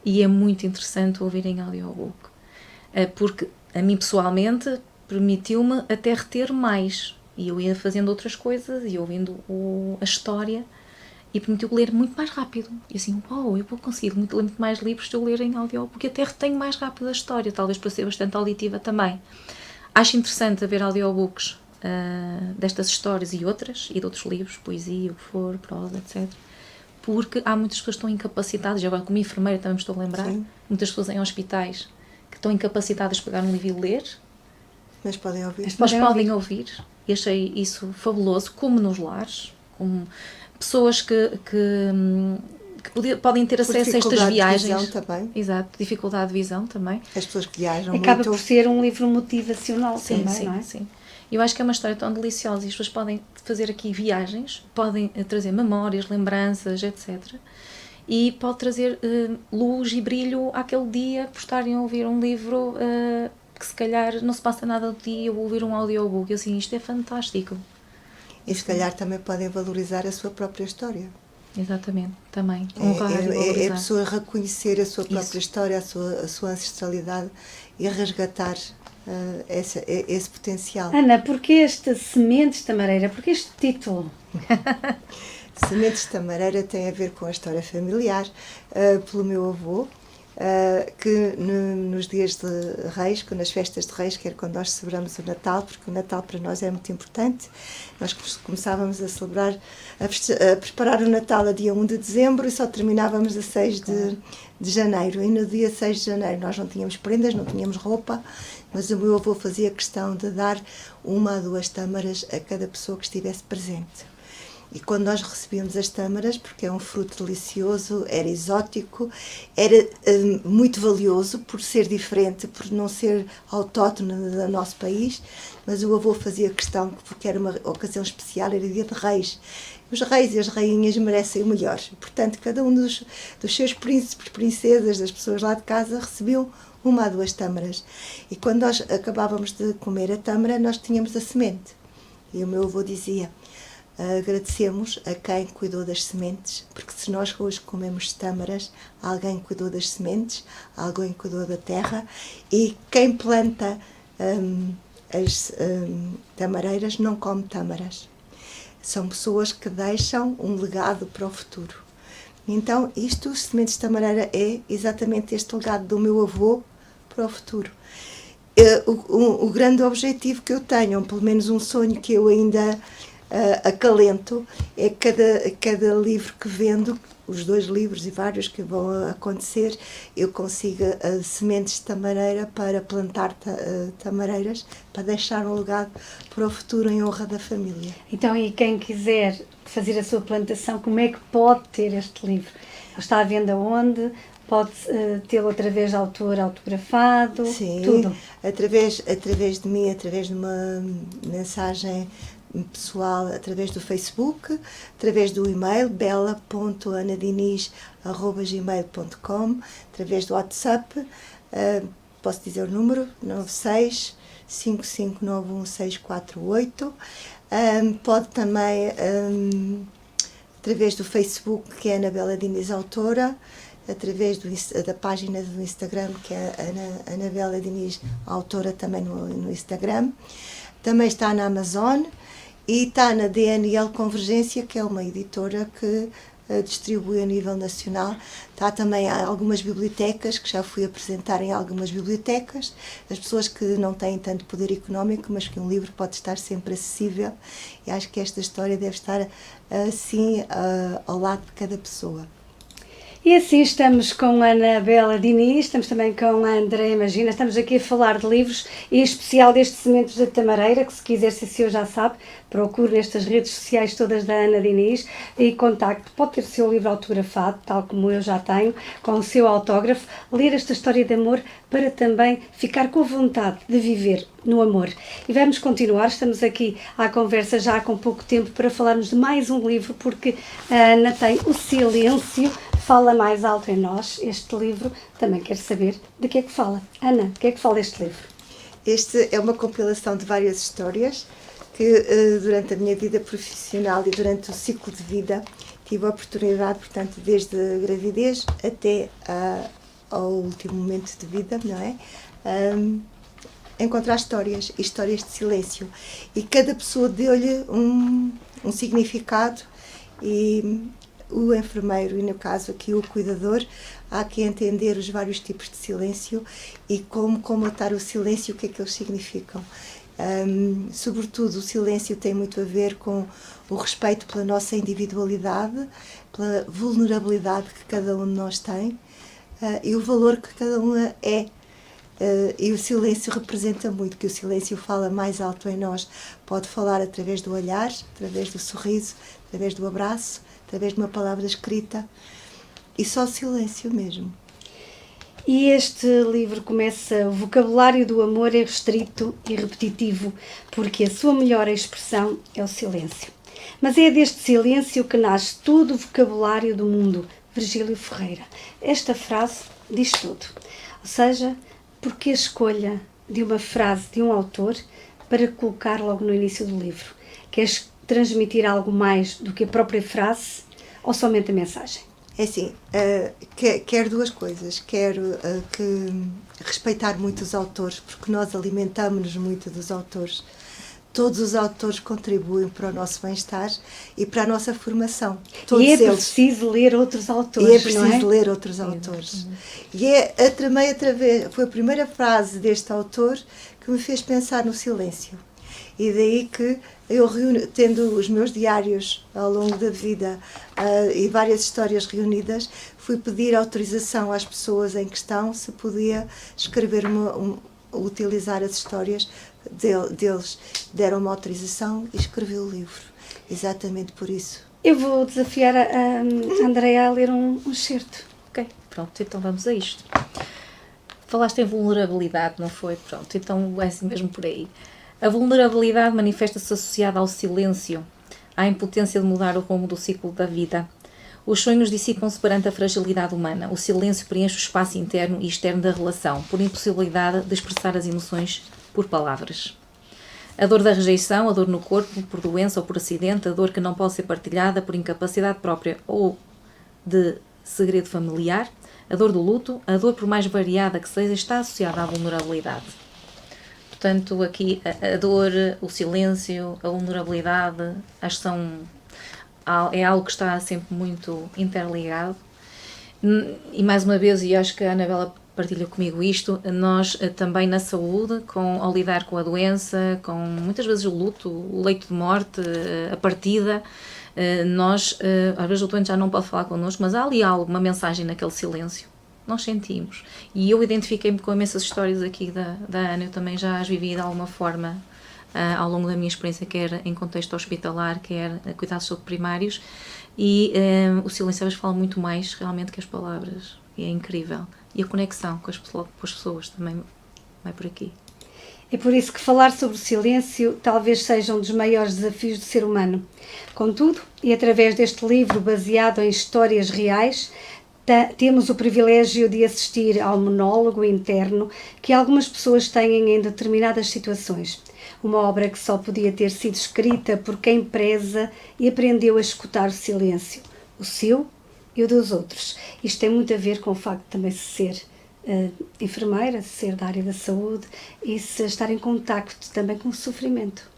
E é muito interessante ouvir em audiobook, porque a mim pessoalmente permitiu-me até reter mais. E eu ia fazendo outras coisas e ouvindo a história, e permitiu ler muito mais rápido. E assim, eu vou conseguir ler muito mais livros se eu ler em audiobook, porque até retenho mais rápido a história, talvez por ser bastante auditiva também. Acho interessante haver audiobooks destas histórias e outras, e de outros livros, poesia, o que for, prosa, etc. Porque há muitas pessoas que estão incapacitadas, agora como enfermeira também me estou a lembrar, Sim. muitas pessoas em hospitais que estão incapacitadas de pegar um livro e ler, Mas podem ouvir. mas podem ouvir. E achei isso fabuloso, como nos lares, como pessoas que podem ter acesso a estas viagens. De visão também. Exato, dificuldade de visão também. As pessoas que viajam Acaba muito. por ser um livro motivacional Sim, também, sim, não é? sim. Eu acho que é uma história tão deliciosa e as pessoas podem fazer aqui viagens, podem trazer memórias, lembranças, etc. E pode trazer luz e brilho àquele dia por estarem a ouvir um livro que se calhar não se passa nada do dia, ou ouvir um audiobook. Eu assim, isto é fantástico. E se calhar também podem valorizar a sua própria história. Exatamente, também. Honrar e valorizar. É a pessoa reconhecer a sua própria Isso. história, a sua ancestralidade e resgatar esse potencial. Ana, porquê este Sementes de Tamareira? Porquê este título? Sementes de Tamareira tem a ver com a história familiar, pelo meu avô, que nos dias de Reis, nas festas de Reis, que era quando nós celebramos o Natal, porque o Natal para nós é muito importante, nós começávamos a celebrar, a preparar o Natal a dia 1 de dezembro e só terminávamos a 6 de janeiro. E no dia 6 de janeiro nós não tínhamos prendas, não tínhamos roupa, mas o meu avô fazia questão de dar 1 a 2 tâmaras a cada pessoa que estivesse presente. E quando nós recebíamos as tâmaras, porque é um fruto delicioso, era exótico, era muito valioso por ser diferente, por não ser autóctone do nosso país, mas o avô fazia questão, porque era uma ocasião especial, era dia de reis. Os reis e as rainhas merecem o melhor. Portanto, cada um dos seus príncipes, princesas, das pessoas lá de casa, recebiam 1 a 2 tâmaras. E quando nós acabávamos de comer a tâmara, nós tínhamos a semente. E o meu avô dizia: agradecemos a quem cuidou das sementes, porque se nós hoje comemos tâmaras, alguém cuidou das sementes, alguém cuidou da terra, e quem planta as tamareiras não come tâmaras. São pessoas que deixam um legado para o futuro. Então, os Sementes de Tamareira é exatamente este legado do meu avô para o futuro. O grande objetivo que eu tenho, ou pelo menos um sonho que eu ainda acalento, é cada livro que vendo, os 2 livros e vários que vão acontecer, eu consiga sementes de tamareira para plantar tamareiras, para deixar um legado para o futuro em honra da família. Então, e quem quiser fazer a sua plantação, como é que pode ter este livro? Está à venda onde? Pode tê-lo através de autor autografado? Sim, tudo? Através de mim, através de uma mensagem pessoal, através do Facebook, através do e-mail bela.anadiniz@gmail.com, através do WhatsApp, posso dizer o número, 96 5591 pode também, através do Facebook, que é Ana Bela Diniz Autora, através da página do Instagram, que é Ana Bela Diniz Autora, também no Instagram. Também está na Amazon e está na DNL Convergência, que é uma editora que distribui a nível nacional. Está também em algumas bibliotecas, que já fui apresentar em algumas bibliotecas, as pessoas que não têm tanto poder económico, mas que um livro pode estar sempre acessível, e acho que esta história deve estar assim ao lado de cada pessoa. E assim estamos com a Ana Bela Diniz, estamos também com a Andréia Magina, estamos aqui a falar de livros, em especial destes Sementes de Tamareira, que se quiser, se o senhor já sabe, procure nestas redes sociais todas da Ana Diniz e contacte, pode ter o seu livro autografado, tal como eu já tenho, com o seu autógrafo, ler esta história de amor para também ficar com a vontade de viver no amor. E vamos continuar, estamos aqui à conversa já com pouco tempo para falarmos de mais um livro, porque a Ana tem O Silêncio Fala Mais Alto em Nós. Este livro também quero saber de que é que fala. Ana, de que é que fala este livro? Este é uma compilação de várias histórias que durante a minha vida profissional e durante o ciclo de vida tive a oportunidade, portanto, desde a gravidez até ao último momento de vida, não é? Encontrar histórias de silêncio. E cada pessoa deu-lhe um significado, e o enfermeiro, e no caso aqui o cuidador, há que entender os vários tipos de silêncio e como combatar o silêncio, o que é que eles significam. Sobretudo, o silêncio tem muito a ver com o respeito pela nossa individualidade, pela vulnerabilidade que cada um de nós tem e o valor que cada um é. E o silêncio representa muito, que o silêncio fala mais alto em nós. Pode falar através do olhar, através do sorriso, através do abraço, através de uma palavra escrita, e só o silêncio mesmo. E este livro começa: o vocabulário do amor é restrito e repetitivo, porque a sua melhor expressão é o silêncio. Mas é deste silêncio que nasce todo o vocabulário do mundo. Virgílio Ferreira. Esta frase diz tudo. Ou seja, porque a escolha de uma frase de um autor para colocar logo no início do livro? Queres transmitir algo mais do que a própria frase ou somente a mensagem? É assim, quero duas coisas. Quero respeitar muito os autores, porque nós alimentamos-nos muito dos autores. Todos os autores contribuem para o nosso bem-estar e para a nossa formação. Todos e é eles. Preciso ler outros autores, E é preciso não é? ler outros autores. E foi a primeira frase deste autor que me fez pensar no silêncio. E daí que eu, tendo os meus diários ao longo da vida e várias histórias reunidas, fui pedir autorização às pessoas em questão se podia escrever utilizar as histórias deles. Deram uma autorização e escrevi o livro. Exatamente por isso. Eu vou desafiar a Andreia a ler um excerto. Ok, pronto, então vamos a isto. Falaste em vulnerabilidade, não foi? Pronto, então é assim mesmo por aí. A vulnerabilidade manifesta-se associada ao silêncio, à impotência de mudar o rumo do ciclo da vida. Os sonhos dissipam-se perante a fragilidade humana. O silêncio preenche o espaço interno e externo da relação, por impossibilidade de expressar as emoções por palavras. A dor da rejeição, a dor no corpo, por doença ou por acidente, a dor que não pode ser partilhada por incapacidade própria ou de segredo familiar, a dor do luto, a dor por mais variada que seja, está associada à vulnerabilidade. Portanto, aqui a dor, o silêncio, a vulnerabilidade, acho que é algo que está sempre muito interligado. E mais uma vez, e acho que a Anabela partilha comigo isto, nós também na saúde, ao lidar com a doença, com muitas vezes o luto, o leito de morte, a partida, nós, às vezes o doente já não pode falar connosco, mas há ali uma mensagem naquele silêncio. Nós sentimos. E eu identifiquei-me com imensas histórias aqui da Ana, eu também já as vivi de alguma forma ao longo da minha experiência, quer em contexto hospitalar, quer cuidados de saúde primários, e o silêncio às vezes fala muito mais realmente que as palavras, e é incrível. E a conexão com as pessoas também vai por aqui. É por isso que falar sobre o silêncio talvez seja um dos maiores desafios do ser humano. Contudo, e através deste livro baseado em histórias reais, temos o privilégio de assistir ao monólogo interno que algumas pessoas têm em determinadas situações. Uma obra que só podia ter sido escrita por quem preza e aprendeu a escutar o silêncio, o seu e o dos outros. Isto tem muito a ver com o facto de também ser enfermeira, ser da área da saúde e se estar em contacto também com o sofrimento.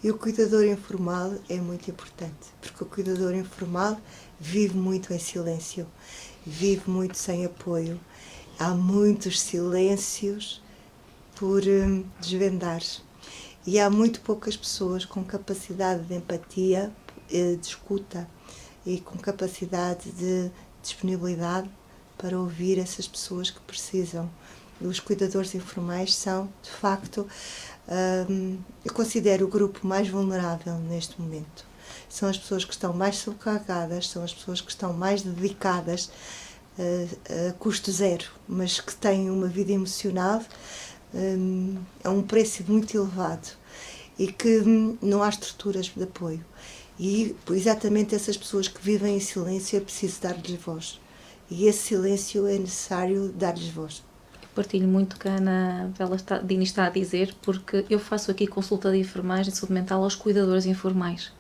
E o cuidador informal é muito importante, porque o cuidador informal vive muito em silêncio, vive muito sem apoio. Há muitos silêncios por desvendar e há muito poucas pessoas com capacidade de empatia, de escuta e com capacidade de disponibilidade para ouvir essas pessoas que precisam. Os cuidadores informais são, de facto, eu considero o grupo mais vulnerável neste momento. São as pessoas que estão mais sobrecarregadas, são as pessoas que estão mais dedicadas a custo zero, mas que têm uma vida emocional a um preço muito elevado e que não há estruturas de apoio. E exatamente essas pessoas que vivem em silêncio é preciso dar-lhes voz. E esse silêncio é necessário dar-lhes voz. Partilho muito o que a Anabela Dini está a dizer, porque eu faço aqui consulta de enfermagem e saúde mental aos cuidadores informais.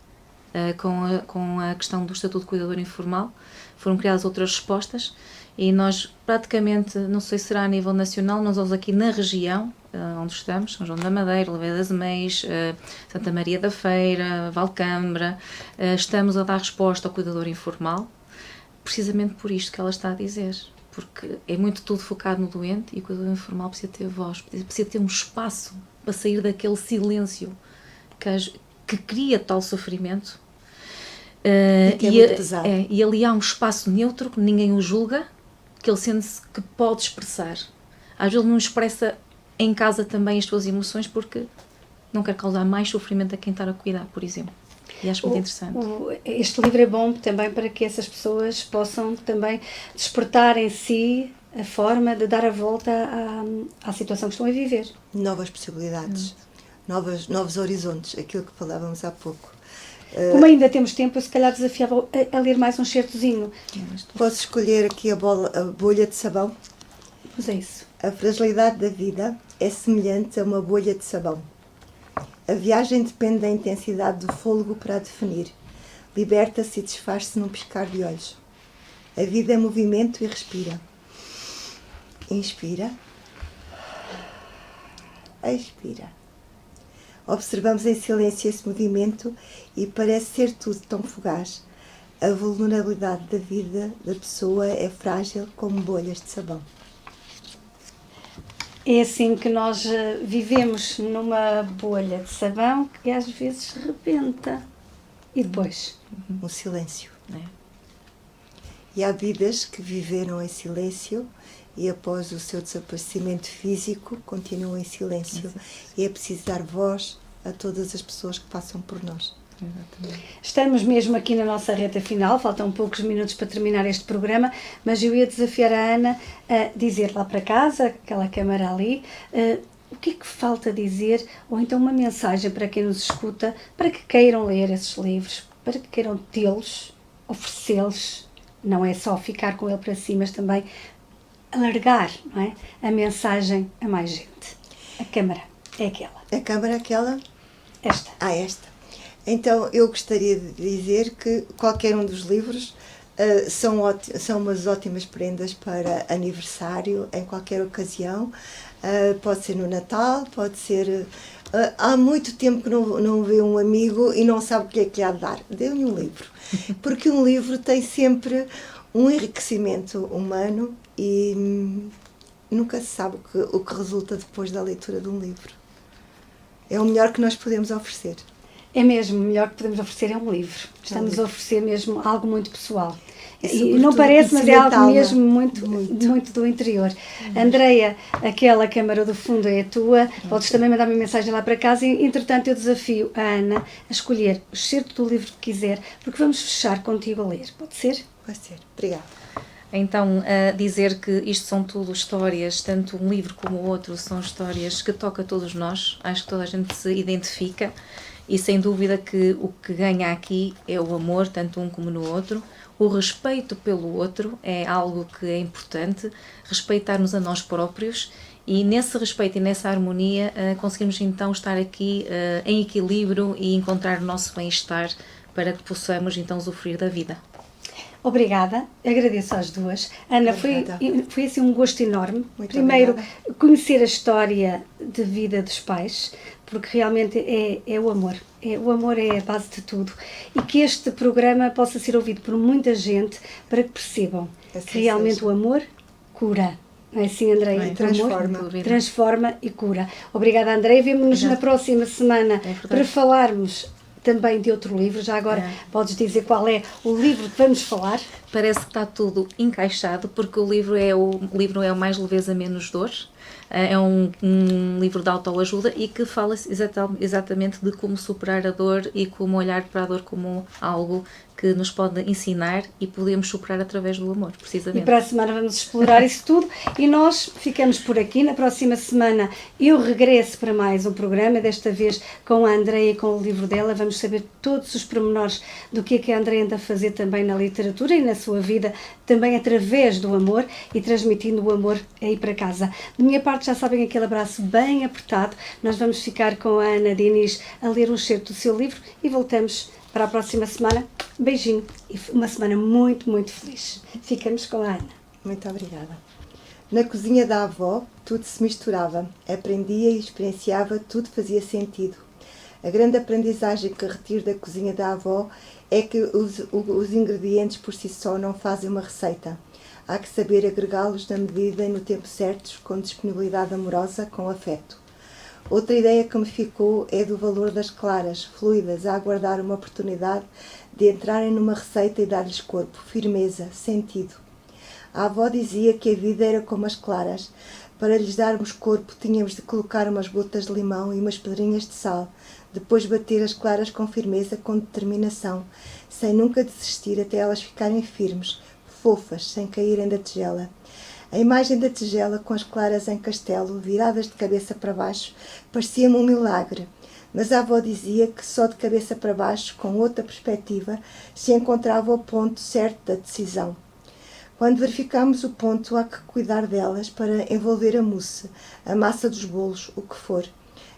Com a questão do Estatuto de Cuidador Informal, foram criadas outras respostas e nós praticamente, não sei se será a nível nacional, nós vamos aqui na região onde estamos, São João da Madeira, Oliveira das Meias, Santa Maria da Feira, Valcambra, estamos a dar resposta ao cuidador informal, precisamente por isto que ela está a dizer. porque é muito tudo focado no doente e o cuidador informal precisa ter voz, precisa ter um espaço para sair daquele silêncio que cria tal sofrimento. Que é muito pesado. E ali há um espaço neutro que ninguém o julga, que ele sente-se que pode expressar. Às vezes não expressa em casa também as suas emoções porque não quer causar mais sofrimento a quem está a cuidar, por exemplo. E acho muito interessante. Este livro é bom também para que essas pessoas possam também despertar em si a forma de dar a volta à situação que estão a viver. Novas possibilidades, novos horizontes, aquilo que falávamos há pouco. Como ainda temos tempo, eu se calhar desafiava a ler mais um certozinho. Posso escolher aqui a bolha de sabão? Pois é isso. A fragilidade da vida é semelhante a uma bolha de sabão. A viagem depende da intensidade do fôlego para a definir. Liberta-se e desfaz-se num piscar de olhos. A vida é movimento e respira. Inspira. Expira. Observamos em silêncio esse movimento e parece ser tudo tão fugaz. A vulnerabilidade da vida da pessoa é frágil como bolhas de sabão. É assim que nós vivemos numa bolha de sabão que às vezes rebenta. E depois? Um silêncio. E há vidas que viveram em silêncio e após o seu desaparecimento físico continuam em silêncio. E é preciso dar voz a todas as pessoas que passam por nós. Exatamente. Estamos mesmo aqui na nossa reta final, faltam poucos minutos para terminar este programa, mas eu ia desafiar a Ana a dizer lá para casa, aquela câmara ali, o que é que falta dizer, ou então uma mensagem para quem nos escuta, para que queiram ler esses livros, para que queiram tê-los, oferecê-los, não é só ficar com ele para si, mas também alargar, não é? A mensagem a mais gente. A câmara é aquela. A câmara é aquela? Esta. Esta. Então, eu gostaria de dizer que qualquer um dos livros são umas ótimas prendas para aniversário, em qualquer ocasião. Pode ser no Natal, pode ser... há muito tempo que não vê um amigo e não sabe o que é que lhe há de dar. Dê-lhe um livro. Porque um livro tem sempre um enriquecimento humano e nunca se sabe o que resulta depois da leitura de um livro. É o melhor que nós podemos oferecer. É mesmo, o melhor que podemos oferecer é um livro. Estamos a oferecer mesmo algo muito pessoal. E não parece, mas é algo mesmo muito do interior. Uhum. Andreia, aquela câmara do fundo é a tua. Podes também mandar uma mensagem lá para casa. E, entretanto, eu desafio a Ana a escolher o excerto do livro que quiser, porque vamos fechar contigo a ler. Pode ser? Pode ser. Obrigada. Então, dizer que isto são tudo histórias, tanto um livro como o outro, são histórias que tocam a todos nós. Acho que toda a gente se identifica. E sem dúvida que o que ganha aqui é o amor, tanto um como no outro. O respeito pelo outro é algo que é importante, respeitar-nos a nós próprios e nesse respeito e nessa harmonia conseguimos então estar aqui em equilíbrio e encontrar o nosso bem-estar para que possamos então usufruir da vida. Obrigada, agradeço às duas. Ana, foi assim um gosto enorme. Muito Primeiro, obrigada. conhecer a história de vida dos pais, porque realmente é o amor. O amor é a base de tudo. E que este programa possa ser ouvido por muita gente para que percebam que realmente o amor cura. Não é assim, Andreia? Transforma e cura. Obrigada, Andreia. Vemo-nos na próxima semana para falarmos também de outro livro. Já agora podes dizer qual é o livro que vamos falar? Parece que está tudo encaixado, porque o livro é o Mais Leveza Menos Dor. É um livro de autoajuda e que fala exatamente de como superar a dor e como olhar para a dor como algo que nos pode ensinar e podemos superar através do amor, precisamente. E para a semana vamos explorar isso tudo e nós ficamos por aqui. Na próxima semana eu regresso para mais um programa, desta vez com a Andreia e com o livro dela. Vamos saber todos os pormenores do que a Andreia anda a fazer também na literatura e na sua vida, também através do amor e transmitindo o amor aí para casa. De minha parte, já sabem, aquele abraço bem apertado. Nós vamos ficar com a Ana Diniz a ler um excerto do seu livro e voltamos para a próxima semana. Beijinho e uma semana muito, muito feliz. Ficamos com a Ana. Muito obrigada. Na cozinha da avó, tudo se misturava. Aprendia e experienciava, tudo fazia sentido. A grande aprendizagem que retiro da cozinha da avó é que os ingredientes por si só não fazem uma receita. há que saber agregá-los na medida e no tempo certos, com disponibilidade amorosa, com afeto. Outra ideia que me ficou é do valor das claras, fluidas, a aguardar uma oportunidade de entrarem numa receita e dar-lhes corpo, firmeza, sentido. A avó dizia que a vida era como as claras. Para lhes darmos corpo, tínhamos de colocar umas gotas de limão e umas pedrinhas de sal, depois bater as claras com firmeza, com determinação, sem nunca desistir até elas ficarem firmes, fofas, sem caírem da tigela. A imagem da tigela com as claras em castelo, viradas de cabeça para baixo, parecia-me um milagre, mas a avó dizia que só de cabeça para baixo, com outra perspectiva, se encontrava o ponto certo da decisão. Quando verificamos o ponto, há que cuidar delas para envolver a mousse, a massa dos bolos, o que for.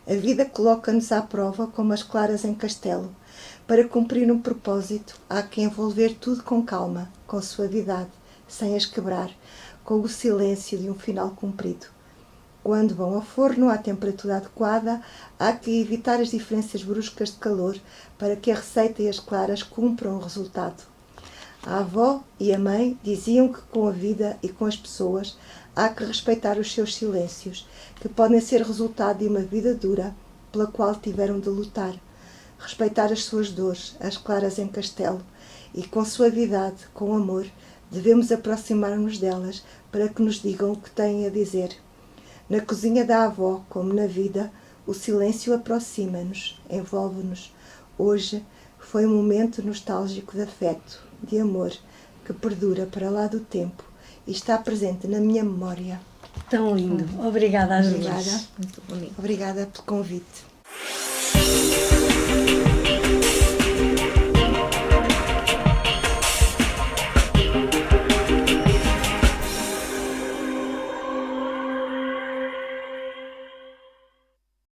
A vida coloca-nos à prova como as claras em castelo. Para cumprir um propósito, há que envolver tudo com calma, com suavidade, sem as quebrar, com o silêncio de um final cumprido. Quando vão ao forno à temperatura adequada, há que evitar as diferenças bruscas de calor para que a receita e as claras cumpram o resultado. A avó e a mãe diziam que com a vida e com as pessoas há que respeitar os seus silêncios, que podem ser resultado de uma vida dura pela qual tiveram de lutar. Respeitar as suas dores, as claras em castelo, e com suavidade, com amor, devemos aproximar-nos delas para que nos digam o que têm a dizer. Na cozinha da avó, como na vida, o silêncio aproxima-nos, envolve-nos. Hoje foi um momento nostálgico de afeto, de amor, que perdura para lá do tempo e está presente na minha memória. Tão lindo. Obrigada às duas. Obrigada. Muito bonito. Obrigada pelo convite.